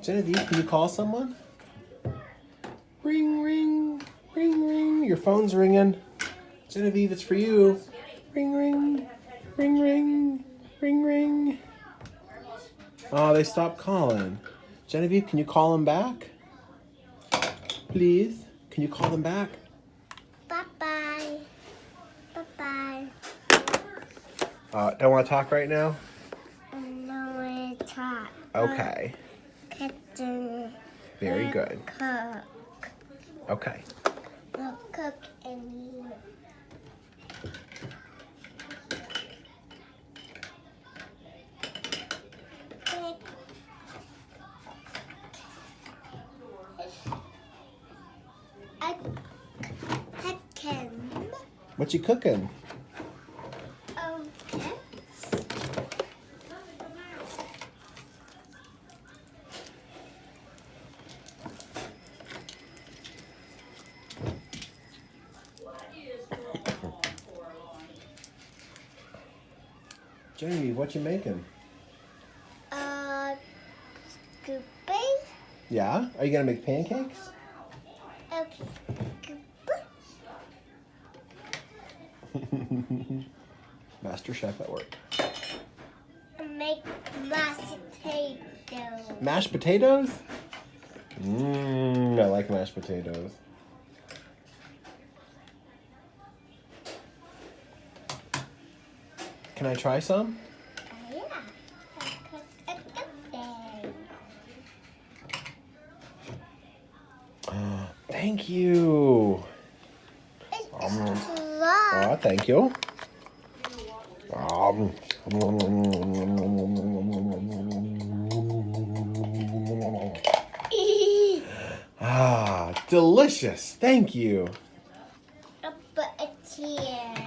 Genevieve, can you call someone? Ring, ring, ring, ring. Your phone's ringing. Genevieve, it's for you. Ring, ring, ring, ring, ring, ring. Oh, they stopped calling. Genevieve, can you call them back? Please? Can you call them back? Bye-bye. Bye-bye. Don't want to talk right now? No, it's hot. Okay. Kitchen. Very good. Cook. Okay. We'll cook and eat. What you cooking? Okay. Genevieve, what you making? Scooping. Yeah? Are you gonna make pancakes? Master Chef at work. Make mashed potatoes. Mashed potatoes? I like mashed potatoes. Can I try some? Yeah. Cook a good thing. Thank you. It's Oh, thank you. Delicious. Thank you. But it's here.